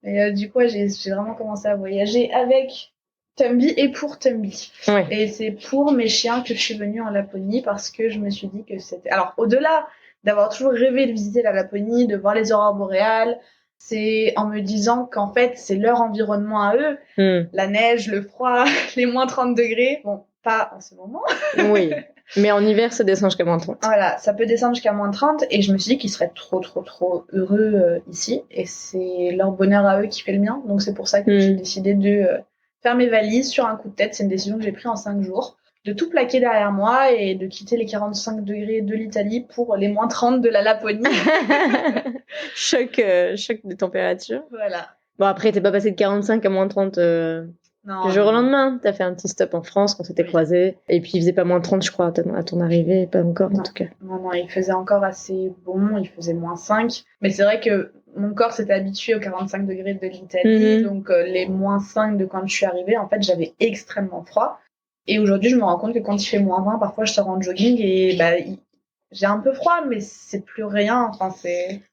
Et du coup, j'ai vraiment commencé à voyager avec Tumby et pour Tumby. Ouais. Et c'est pour mes chiens que je suis venue en Laponie parce que je me suis dit que c'était... Alors, au-delà d'avoir toujours rêvé de visiter la Laponie, de voir les aurores boréales, c'est en me disant qu'en fait, c'est leur environnement à eux. La neige, le froid, les moins 30 degrés. Bon, pas en ce moment. Oui, mais en hiver, ça descend jusqu'à moins 30. Voilà, ça peut descendre jusqu'à moins 30. Et je me suis dit qu'ils seraient trop heureux ici. Et c'est leur bonheur à eux qui fait le mien. Donc c'est pour ça que j'ai décidé de faire mes valises sur un coup de tête. C'est une décision que j'ai prise en 5 jours. De tout plaquer derrière moi et de quitter les 45 degrés de l'Italie pour les moins 30 de la Laponie. choc de température. Voilà. Bon, après, t'es pas passé de 45 à moins 30 du jour au lendemain. T'as fait un petit stop en France quand on s'était croisés. Et puis, il faisait pas moins 30, je crois, à ton arrivée. Pas encore, en tout cas. Non, il faisait encore assez bon. Il faisait moins 5. Mais c'est vrai que mon corps s'était habitué aux 45 degrés de l'Italie. Donc, les moins 5 de quand je suis arrivée, en fait, j'avais extrêmement froid. Et aujourd'hui, je me rends compte que quand il fait moins 20, parfois je sors en jogging et bah, j'ai un peu froid, mais c'est plus rien. Enfin,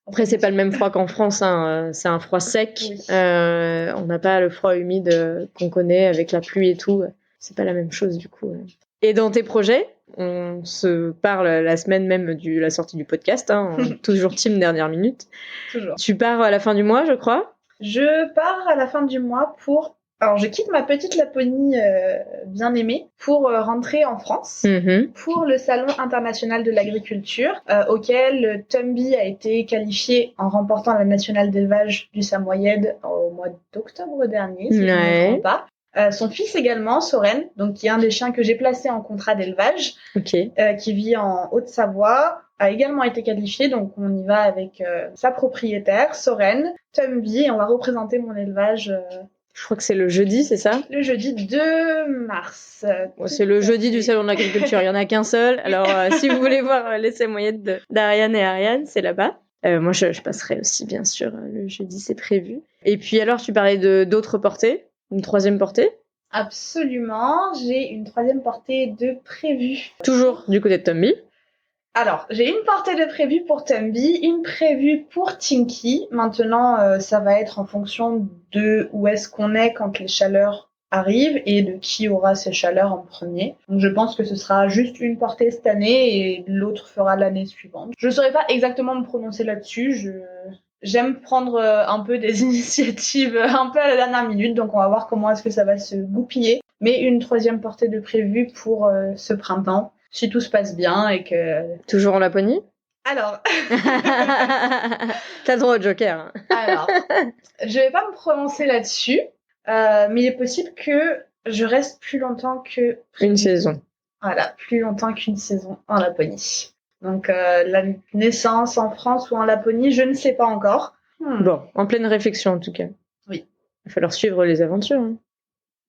Après, c'est pas le même froid qu'en France. Hein. C'est un froid sec. Oui. On n'a pas le froid humide qu'on connaît avec la pluie et tout. C'est pas la même chose du coup. Et dans tes projets, on se parle la semaine même de la sortie du podcast. Hein, toujours team dernière minute. Toujours. Tu pars à la fin du mois, je crois ? Je pars à la fin du mois pour... Alors, je quitte ma petite Laponie bien aimée pour rentrer en France pour le Salon international de l'agriculture auquel Tumby a été qualifié en remportant la nationale d'élevage du Samoyed au mois d'octobre dernier, si je ne me trompe pas. Son fils également, Soren, donc qui est un des chiens que j'ai placé en contrat d'élevage, qui vit en Haute-Savoie, a également été qualifié, donc on y va avec sa propriétaire, Soren, Tumby, et on va représenter mon élevage. Je crois que c'est le jeudi, c'est ça ? Le jeudi 2 mars. C'est le jeudi du Salon de l'Agriculture, il n'y en a qu'un seul. Alors, si vous voulez voir l'essai moyenne d'Ariane et Ariane, c'est là-bas. Moi, je passerai aussi, bien sûr, le jeudi, c'est prévu. Et puis alors, tu parlais d'autres portées, une troisième portée ? Absolument, j'ai une troisième portée de prévue. Toujours du côté de Tumby. Alors, j'ai une portée de prévue pour Tumby, une prévue pour Tinky. Maintenant, ça va être en fonction de où est-ce qu'on est quand les chaleurs arrivent et de qui aura ces chaleurs en premier. Donc, je pense que ce sera juste une portée cette année et l'autre fera l'année suivante. Je ne saurais pas exactement me prononcer là-dessus. J'aime prendre un peu des initiatives un peu à la dernière minute, donc on va voir comment est-ce que ça va se goupiller. Mais une troisième portée de prévue pour ce printemps. Si tout se passe bien et que... Toujours en Laponie ? Alors... T'as le droit au joker. Hein. Alors, je vais pas me prononcer là-dessus, mais il est possible que je reste plus longtemps que... Une saison. Voilà, plus longtemps qu'une saison en Laponie. Donc, la naissance en France ou en Laponie, je ne sais pas encore. Bon, en pleine réflexion en tout cas. Oui. Il va falloir suivre les aventures. Hein.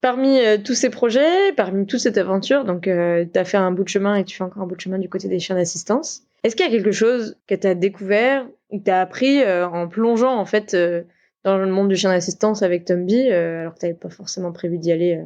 Parmi tous ces projets, parmi toute cette aventure, donc tu as fait un bout de chemin et tu fais encore un bout de chemin du côté des chiens d'assistance. Est-ce qu'il y a quelque chose que tu as découvert ou que tu as appris en plongeant en fait dans le monde du chien d'assistance avec Tumby, alors que tu n'avais pas forcément prévu d'y aller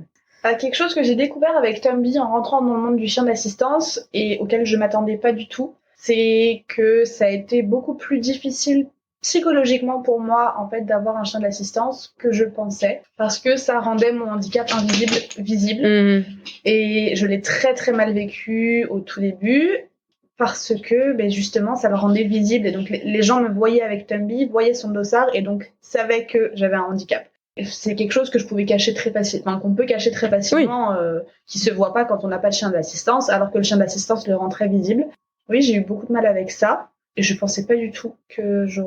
Quelque chose que j'ai découvert avec Tumby en rentrant dans le monde du chien d'assistance et auquel je m'attendais pas du tout, c'est que ça a été beaucoup plus difficile psychologiquement pour moi en fait d'avoir un chien d'assistance que je pensais, parce que ça rendait mon handicap invisible visible. Et je l'ai très très mal vécu au tout début parce que justement ça le rendait visible, et donc les gens me voyaient avec Tumby, voyaient son dossard et donc savaient que j'avais un handicap. Et c'est quelque chose que je pouvais cacher très facilement, qu'on peut cacher très facilement, qui se voit pas quand on n'a pas de chien d'assistance, alors que le chien d'assistance le rend très visible. Oui, j'ai eu beaucoup de mal avec ça. Et je pensais pas du tout que je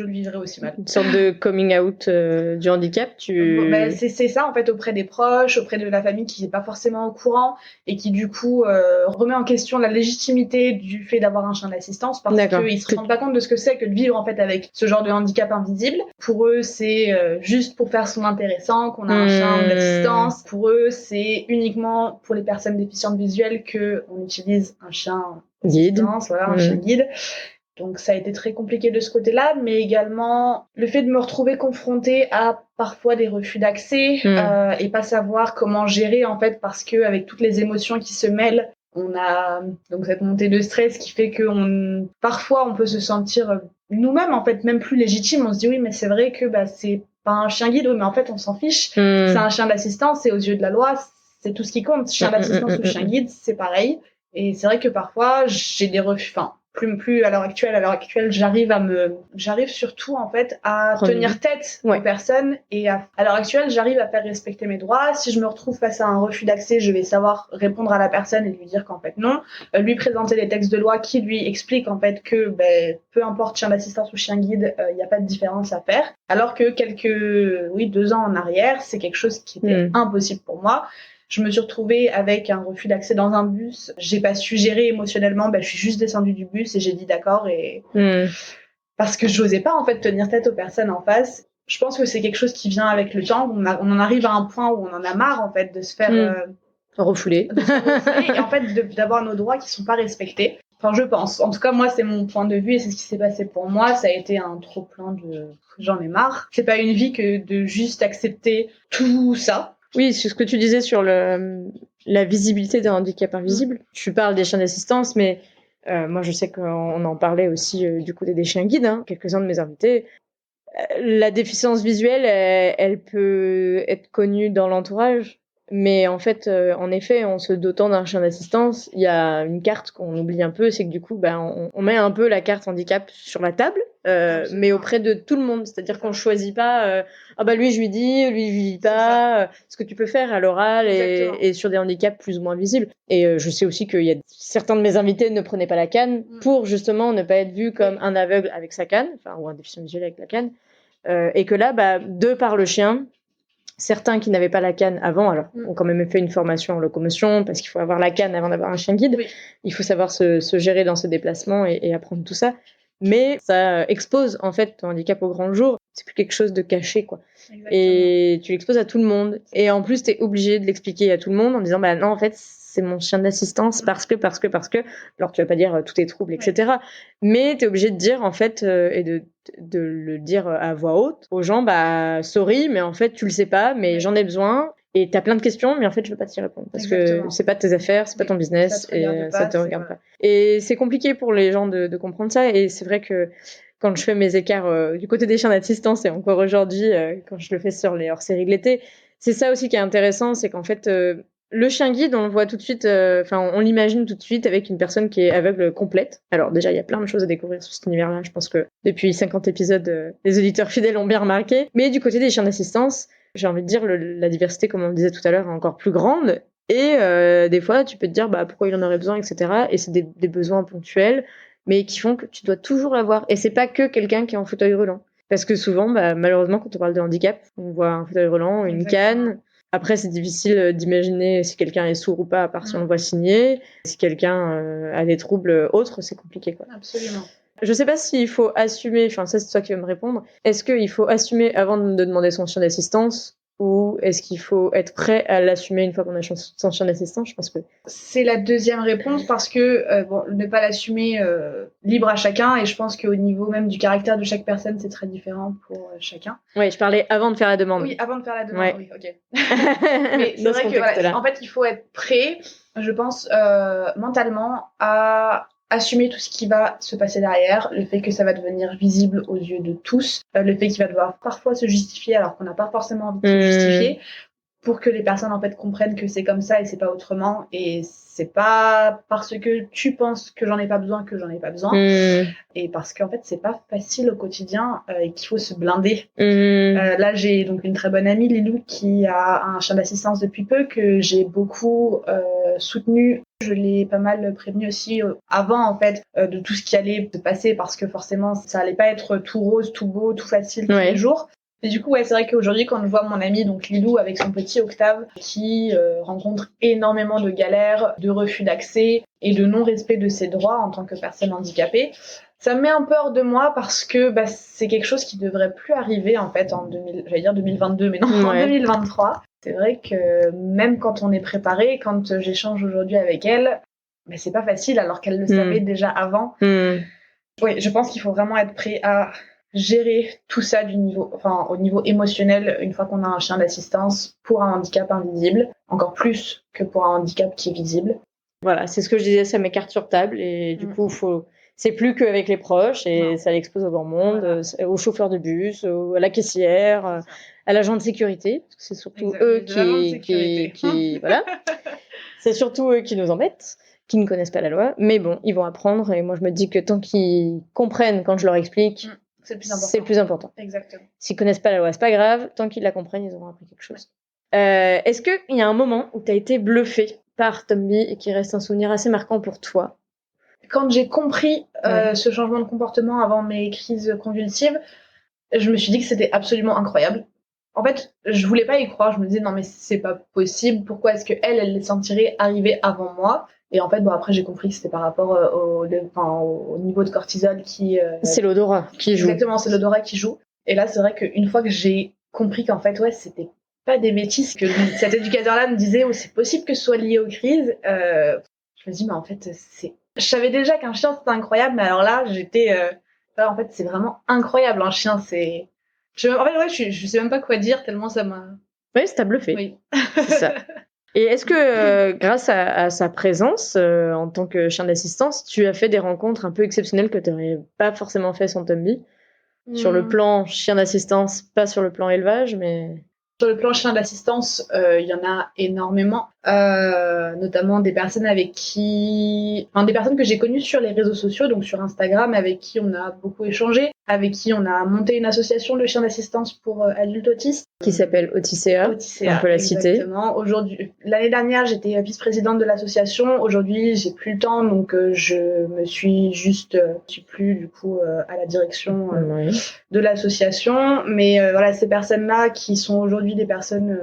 le vivrais aussi mal. Une sorte de coming out du handicap, c'est ça en fait, auprès des proches, auprès de la famille qui n'est pas forcément au courant et qui du coup remet en question la légitimité du fait d'avoir un chien d'assistance, parce qu'ils se rendent pas compte de ce que c'est que de vivre en fait avec ce genre de handicap invisible. Pour eux, c'est juste pour faire son intéressant qu'on a un chien d'assistance. Pour eux, c'est uniquement pour les personnes déficientes visuelles que on utilise un chien guide, un chien guide. Donc ça a été très compliqué de ce côté-là, mais également le fait de me retrouver confrontée à parfois des refus d'accès et pas savoir comment gérer en fait, parce que avec toutes les émotions qui se mêlent, on a donc cette montée de stress qui fait que parfois on peut se sentir nous-mêmes en fait même plus légitime. On se dit oui, mais c'est vrai que c'est pas un chien guide, mais en fait on s'en fiche. C'est un chien d'assistance et aux yeux de la loi, c'est tout ce qui compte. Chien d'assistance ou chien guide, c'est pareil. Et c'est vrai que parfois j'ai des refus. Enfin, plus à l'heure actuelle, j'arrive surtout en fait à tenir tête aux personnes, et à l'heure actuelle, j'arrive à faire respecter mes droits. Si je me retrouve face à un refus d'accès, je vais savoir répondre à la personne et lui dire qu'en fait non, lui présenter les textes de loi qui lui expliquent en fait que peu importe chien d'assistance ou chien guide, il n'y a pas de différence à faire. Alors que 2 ans en arrière, c'est quelque chose qui était impossible pour moi. Je me suis retrouvée avec un refus d'accès dans un bus. J'ai pas su gérer émotionnellement. Je suis juste descendue du bus et j'ai dit d'accord. Et parce que j'osais pas en fait tenir tête aux personnes en face. Je pense que c'est quelque chose qui vient avec le temps. On en arrive à un point où on en a marre en fait de se faire refouler. Et en fait d'avoir nos droits qui sont pas respectés. Enfin, je pense. En tout cas, moi, c'est mon point de vue et c'est ce qui s'est passé pour moi. Ça a été un trop plein de j'en ai marre. C'est pas une vie que de juste accepter tout ça. Oui, c'est ce que tu disais sur la visibilité d'un handicap invisible. Tu parles des chiens d'assistance, mais moi je sais qu'on en parlait aussi du côté des chiens guides, quelques-uns de mes invités. La déficience visuelle, elle peut être connue dans l'entourage, mais en fait, en effet, en se dotant d'un chien d'assistance, il y a une carte qu'on oublie un peu, c'est que du coup, on met un peu la carte handicap sur la table, mais auprès de tout le monde. C'est-à-dire qu'on choisit pas, lui je lui dis, lui je lui dis pas, ce que tu peux faire à l'oral et sur des handicaps plus ou moins visibles. Et je sais aussi qu'il y a certains de mes invités ne prenaient pas la canne pour justement ne pas être vu comme un aveugle avec sa canne, ou un déficient visuel avec la canne, et que là, de par le chien, certains qui n'avaient pas la canne avant, alors ont quand même fait une formation en locomotion, parce qu'il faut avoir la canne avant d'avoir un chien guide. Oui. Il faut savoir se gérer dans ses déplacements et apprendre tout ça. Mais ça expose en fait ton handicap au grand jour. C'est plus quelque chose de caché, quoi. Exactement. Et tu l'exposes à tout le monde. Et en plus, t'es obligé de l'expliquer à tout le monde en disant, bah non, en fait, c'est mon chien d'assistance parce que. Alors, tu vas pas dire tous tes troubles, etc. Ouais. Mais t'es obligé de dire, en fait, et de le dire à voix haute aux gens, bah, sorry, mais en fait, tu le sais pas, mais j'en ai besoin. Et t'as plein de questions, mais en fait, je veux pas t'y répondre. Parce que c'est pas tes affaires, c'est pas ton business, ça te regarde pas. Et c'est compliqué pour les gens de comprendre ça. Et c'est vrai que quand je fais mes écarts du côté des chiens d'assistance, et encore aujourd'hui, quand je le fais sur les hors-séries de l'été, c'est ça aussi qui est intéressant, c'est qu'en fait, le chien guide, on le voit tout de suite, on l'imagine tout de suite avec une personne qui est aveugle complète. Alors déjà, il y a plein de choses à découvrir sur cet univers-là. Je pense que depuis 50 épisodes, les auditeurs fidèles ont bien remarqué. Mais du côté des chiens d'assistance, j'ai envie de dire, la diversité, comme on le disait tout à l'heure, est encore plus grande. Et des fois, tu peux te dire bah, pourquoi il en aurait besoin, etc. Et c'est des besoins ponctuels, mais qui font que tu dois toujours l'avoir. Et c'est pas que quelqu'un qui est en fauteuil roulant. Parce que souvent, bah, malheureusement, quand on parle de handicap, on voit un fauteuil roulant, une canne. Après, c'est difficile d'imaginer si quelqu'un est sourd ou pas, à part si on le voit signer. Si quelqu'un a des troubles autres, c'est compliqué, quoi. Absolument. Je sais pas s'il faut assumer, enfin ça c'est toi qui vas me répondre, est-ce qu'il faut assumer avant de demander son chien d'assistance ou est-ce qu'il faut être prêt à l'assumer une fois qu'on a son chien d'assistance? Je pense que c'est la deuxième réponse parce que ne pas l'assumer libre à chacun et je pense qu'au niveau même du caractère de chaque personne c'est très différent pour chacun. Oui, je parlais avant de faire la demande. Oui, avant de faire la demande, ouais. Oui, ok. Mais c'est vrai que voilà, en fait il faut être prêt, je pense mentalement à assumer tout ce qui va se passer derrière, le fait que ça va devenir visible aux yeux de tous, le fait qu'il va devoir parfois se justifier alors qu'on n'a pas forcément envie de se justifier, pour que les personnes en fait comprennent que c'est comme ça et c'est pas autrement, et c'est pas parce que tu penses que j'en ai pas besoin que j'en ai pas besoin, et parce qu'en fait c'est pas facile au quotidien et qu'il faut se blinder. Là j'ai donc une très bonne amie, Lilou, qui a un chien d'assistance depuis peu, que j'ai beaucoup soutenu. Je l'ai pas mal prévenue aussi avant en fait de tout ce qui allait se passer, parce que forcément ça allait pas être tout rose, tout beau, tout facile tous les jours. Et du coup, c'est vrai qu'aujourd'hui, quand je vois mon amie, donc Lilou, avec son petit Octave, qui rencontre énormément de galères, de refus d'accès et de non-respect de ses droits en tant que personne handicapée, ça me met un peu hors de moi parce que c'est quelque chose qui devrait plus arriver en fait en 2022, mais non, en 2023. C'est vrai que même quand on est préparé, quand j'échange aujourd'hui avec elle, c'est pas facile alors qu'elle le savait déjà avant. Oui, je pense qu'il faut vraiment être prêt à gérer tout ça au niveau émotionnel une fois qu'on a un chien d'assistance pour un handicap invisible, encore plus que pour un handicap qui est visible. Voilà, c'est ce que je disais, ça met carte sur table et du coup, c'est plus qu'avec les proches et ça l'expose au grand monde, au chauffeur de bus, à la caissière, à l'agent de sécurité, parce que c'est surtout eux qui voilà. C'est surtout eux qui nous embêtent, qui ne connaissent pas la loi, mais bon, ils vont apprendre et moi je me dis que tant qu'ils comprennent quand je leur explique, c'est le plus important. Exactement. S'ils connaissent pas la loi, c'est pas grave. Tant qu'ils la comprennent, ils auront appris quelque chose. Est-ce qu'il y a un moment où tu as été bluffé par Tomby et qui reste un souvenir assez marquant pour toi? Quand j'ai compris ce changement de comportement avant mes crises convulsives, je me suis dit que c'était absolument incroyable. En fait, je voulais pas y croire. Je me disais non mais c'est pas possible. Pourquoi est-ce que elle les sentirait arriver avant moi? Et en fait, après, j'ai compris que c'était par rapport au niveau de cortisol qui... c'est l'odorat qui joue. Exactement, c'est l'odorat qui joue. Et là, c'est vrai qu'une fois que j'ai compris qu'en fait, c'était pas des bêtises, que cet éducateur-là me disait c'est possible que ce soit lié aux crises, je me dis, mais en fait, je savais déjà qu'un chien, c'était incroyable, mais alors là, j'étais... en fait, c'est vraiment incroyable, un chien, c'est... En fait, je sais même pas quoi dire, tellement ça m'a... Oui, ça t'a bluffé. Oui. C'est ça. Et est-ce que grâce à sa présence en tant que chien d'assistance, tu as fait des rencontres un peu exceptionnelles que tu n'aurais pas forcément fait sans Tomby? Sur le plan chien d'assistance, pas sur le plan élevage, mais... Sur le plan chien d'assistance, il y en a énormément, notamment des personnes des personnes que j'ai connues sur les réseaux sociaux, donc sur Instagram, avec qui on a beaucoup échangé. avec qui on a monté une association de chiens d'assistance pour adultes autistes. Qui s'appelle Oticea, on peut la citer. Exactement. L'année dernière, j'étais vice-présidente de l'association. Aujourd'hui, j'ai plus le temps, donc je suis plus du coup à la direction de l'association. Mais voilà, ces personnes-là qui sont aujourd'hui des personnes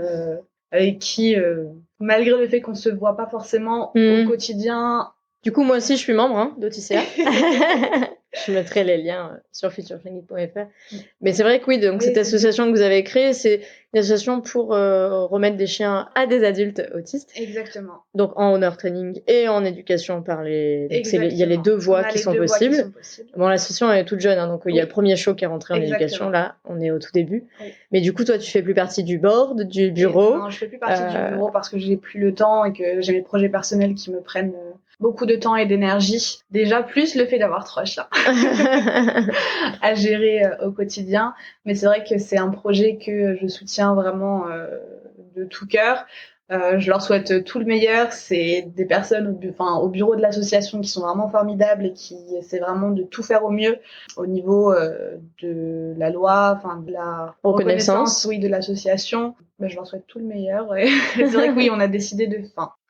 avec qui, malgré le fait qu'on se voit pas forcément au quotidien. Du coup, moi aussi, je suis membre d'Oticea. Je mettrai les liens sur futureshienguide.fr. Mais c'est vrai que oui, donc cette association que vous avez créée, c'est une association pour remettre des chiens à des adultes autistes. Exactement. Donc en owner training et en éducation par les... Il y a les deux voies qui sont possibles. Bon, l'association est toute jeune, donc il y a le premier show qui est rentré en éducation. Là, on est au tout début. Oui. Mais du coup, toi, tu fais plus partie du board, du bureau. Non, je fais plus partie du bureau parce que j'ai plus le temps et que j'ai mes projets personnels qui me prennent beaucoup de temps et d'énergie. Déjà, plus le fait d'avoir 3 chiens à gérer au quotidien. Mais c'est vrai que c'est un projet que je soutiens vraiment de tout cœur. Je leur souhaite tout le meilleur. C'est des personnes au bureau de l'association qui sont vraiment formidables et qui essaient vraiment de tout faire au mieux au niveau de la loi, de la reconnaissance de l'association. Je leur souhaite tout le meilleur. Et c'est vrai que oui, on a décidé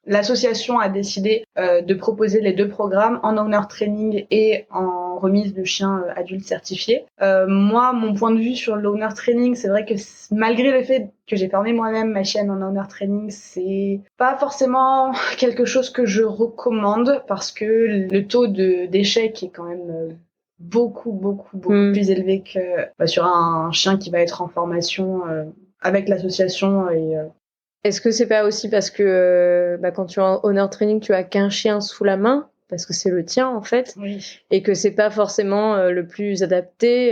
l'association a décidé de proposer les 2 programmes en owner training et en remise de chiens adultes certifiés. Moi, mon point de vue sur l'owner training, c'est vrai que malgré le fait que j'ai formé moi-même ma chienne en owner training, c'est pas forcément quelque chose que je recommande parce que le taux d'échec est quand même beaucoup plus élevé que sur un chien qui va être en formation avec l'association et Est-ce que c'est pas aussi parce que quand tu es en owner training, tu as qu'un chien sous la main, parce que c'est le tien en fait, et que c'est pas forcément le plus adapté,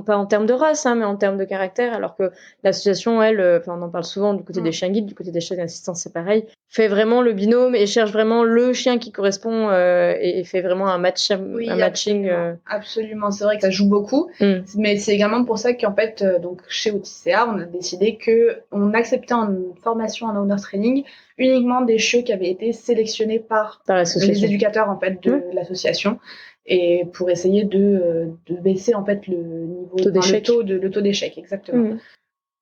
pas en termes de race, mais en termes de caractère, alors que l'association, elle, on en parle souvent du côté des chiens guides, du côté des chiens d'assistance, c'est pareil, fait vraiment le binôme et cherche vraiment le chien qui correspond et fait vraiment un matching. Absolument, c'est vrai que ça joue beaucoup, mais c'est également pour ça qu'en fait, donc chez Oticea, on a décidé que on acceptait en formation en owner training uniquement des chiots qui avaient été sélectionnés par les éducateurs en fait de l'association, et pour essayer de baisser en fait le niveau le taux d'échec exactement.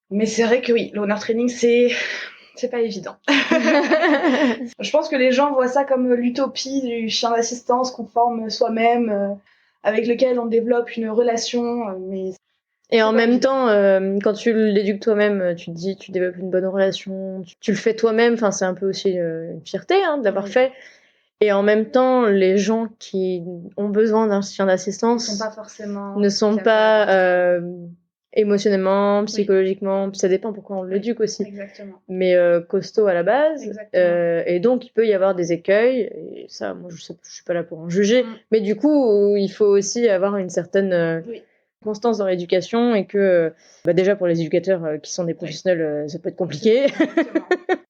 Mais c'est vrai que oui, l'owner training c'est pas évident. Je pense que les gens voient ça comme l'utopie du chien d'assistance qu'on forme soi-même, avec lequel on développe une relation, mais et en même temps, quand tu l'éduques toi-même, tu te dis, tu développes une bonne relation, tu le fais toi-même, c'est un peu aussi une fierté de l'avoir fait. Et en même temps, les gens qui ont besoin d'un chien d'assistance ne sont pas émotionnellement, psychologiquement, puis ça dépend pourquoi on l'éduque aussi. Exactement. Mais costaud à la base. Et donc, il peut y avoir des écueils. Et ça, moi, je suis pas là pour en juger. Mais du coup, il faut aussi avoir une certaine constance dans l'éducation et que, déjà pour les éducateurs qui sont des professionnels, ça peut être compliqué.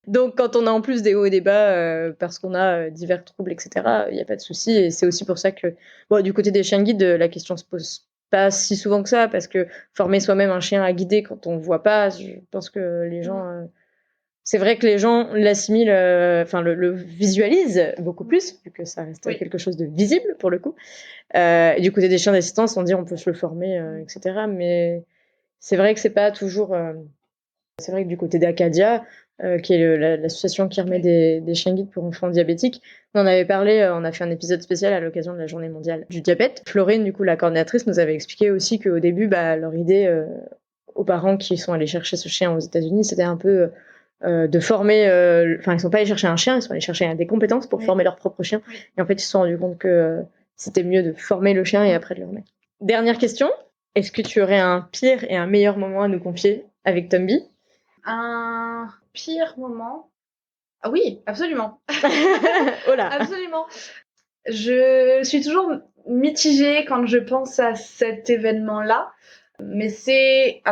Donc, quand on a en plus des hauts et des bas, parce qu'on a divers troubles, etc., il n'y a pas de souci. Et c'est aussi pour ça que, du côté des chiens guides, la question se pose pas si souvent que ça, parce que former soi-même un chien à guider quand on ne voit pas, je pense que les gens... c'est vrai que les gens l'assimilent, le visualisent beaucoup plus, vu que ça reste quelque chose de visible, pour le coup. Et du côté des chiens d'assistance, on dit on peut se le former, etc. Mais c'est vrai que c'est pas toujours... C'est vrai que du côté d'Acadia, qui est l'association qui remet des chiens guides pour enfants diabétiques, on en avait parlé, on a fait un épisode spécial à l'occasion de la journée mondiale du diabète. Florine, du coup, la coordinatrice, nous avait expliqué aussi qu'au début, leur idée aux parents qui sont allés chercher ce chien aux États-Unis, c'était un peu de former... ils sont pas allés chercher un chien, ils sont allés chercher des compétences pour former leur propre chien. Et en fait, ils se sont rendus compte que c'était mieux de former le chien et après de le remettre. Dernière question, est-ce que tu aurais un pire et un meilleur moment à nous confier avec Tombi ? Un pire moment? Ah oui, absolument. Oh là. Absolument. Je suis toujours mitigée quand je pense à cet événement-là, mais c'est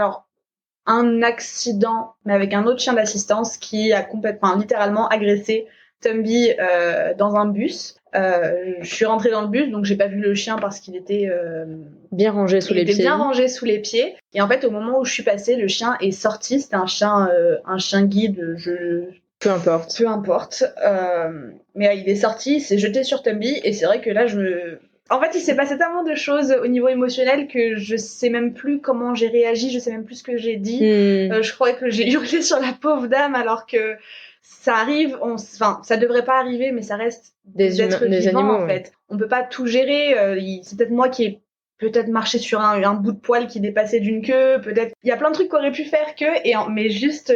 un accident, mais avec un autre chien d'assistance qui a littéralement agressé Tombi dans un bus. Je suis rentrée dans le bus, donc j'ai pas vu le chien parce qu'il était bien rangé sous les pieds. Et en fait, au moment où je suis passée, le chien est sorti. C'était un chien guide. Peu importe. Mais il est sorti, il s'est jeté sur Tombi, et c'est vrai que là, En fait, il s'est passé tellement de choses au niveau émotionnel que je sais même plus comment j'ai réagi, je sais même plus ce que j'ai dit. Je croyais que j'ai hurlé sur la pauvre dame alors que ça arrive, enfin, ça devrait pas arriver, mais ça reste des êtres vivants, animaux, en fait. On peut pas tout gérer. C'est peut-être moi qui ai peut-être marché sur un bout de poil qui dépassait d'une queue, peut-être. Il y a plein de trucs qu'aurait pu faire mais juste,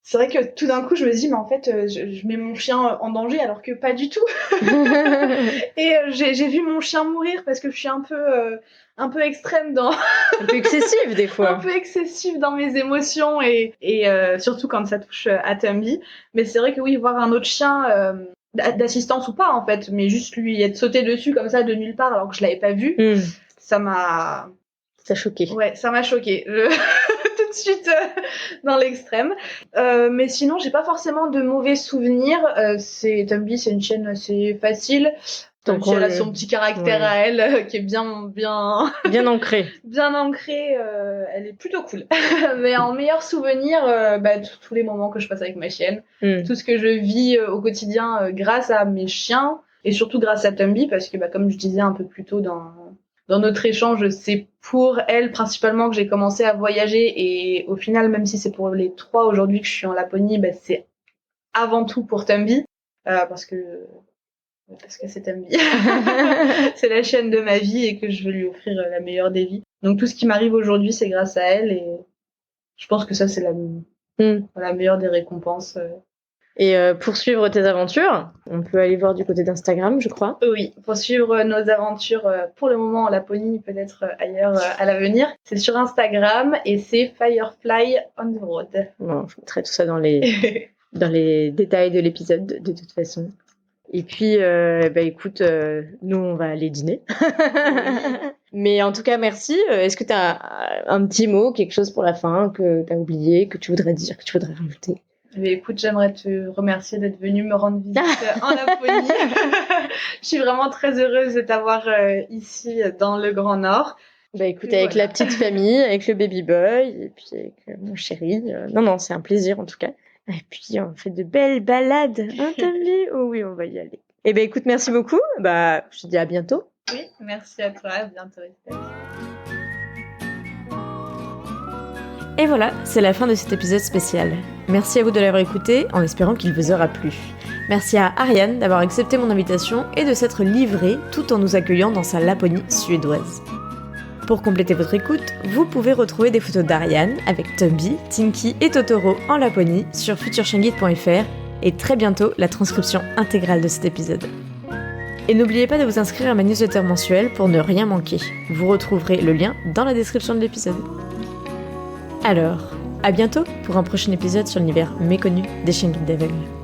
c'est vrai que tout d'un coup, je me dis, mais en fait, je mets mon chien en danger alors que pas du tout. Et j'ai vu mon chien mourir parce que je suis un peu extrême un peu excessive des fois. Un peu excessive dans mes émotions et surtout quand ça touche à Tumby. Mais c'est vrai que oui, voir un autre chien d'assistance ou pas en fait, mais juste lui être sauté dessus comme ça de nulle part alors que je l'avais pas vu, ça m'a choqué. Ouais, ça m'a choqué. Tout de suite dans l'extrême. Mais sinon, j'ai pas forcément de mauvais souvenirs. Tumby, c'est une chaîne assez facile. Donc elle a son petit caractère à elle qui est bien ancré. Bien ancré, elle est plutôt cool. Mais en meilleur souvenir, tous les moments que je passe avec ma chienne, tout ce que je vis au quotidien grâce à mes chiens et surtout grâce à Tumby parce que comme je disais un peu plus tôt dans notre échange, c'est pour elle principalement que j'ai commencé à voyager et au final, même si c'est pour les 3 aujourd'hui que je suis en Laponie, c'est avant tout pour Tumby parce que c'est Tumby. C'est la chaîne de ma vie et que je veux lui offrir la meilleure des vies. Donc tout ce qui m'arrive aujourd'hui, c'est grâce à elle et je pense que ça, c'est la meilleure des récompenses. Et pour suivre tes aventures, on peut aller voir du côté d'Instagram, je crois. Oui, pour suivre nos aventures pour le moment en Laponie, peut-être ailleurs à l'avenir. C'est sur Instagram et c'est Firefly on the Road. Bon, je mettrai tout ça dans les détails de l'épisode de toute façon. Et puis, écoute, nous, on va aller dîner. Oui. Mais en tout cas, merci. Est-ce que tu as un petit mot, quelque chose pour la fin que tu as oublié, que tu voudrais dire, que tu voudrais rajouter? Mais écoute, j'aimerais te remercier d'être venu me rendre visite en Laponie. Je suis vraiment très heureuse de t'avoir ici dans le Grand Nord. Écoute, avec la petite famille, avec le baby boy, et puis avec mon chéri. Non, c'est un plaisir en tout cas. Et puis on fait de belles balades, hein, Tumby? Oh oui, on va y aller. Et écoute, merci beaucoup. Je te dis à bientôt. Oui, merci à toi. À bientôt, Estelle. Et voilà, c'est la fin de cet épisode spécial. Merci à vous de l'avoir écouté, en espérant qu'il vous aura plu. Merci à Ariane d'avoir accepté mon invitation et de s'être livrée tout en nous accueillant dans sa Laponie suédoise. Pour compléter votre écoute, vous pouvez retrouver des photos d'Ariane avec Tumby, Tinky et Totoro en Laponie sur futureshangit.fr et très bientôt la transcription intégrale de cet épisode. Et n'oubliez pas de vous inscrire à ma newsletter mensuelle pour ne rien manquer. Vous retrouverez le lien dans la description de l'épisode. Alors, à bientôt pour un prochain épisode sur l'univers méconnu des chiens guides d'aveugles.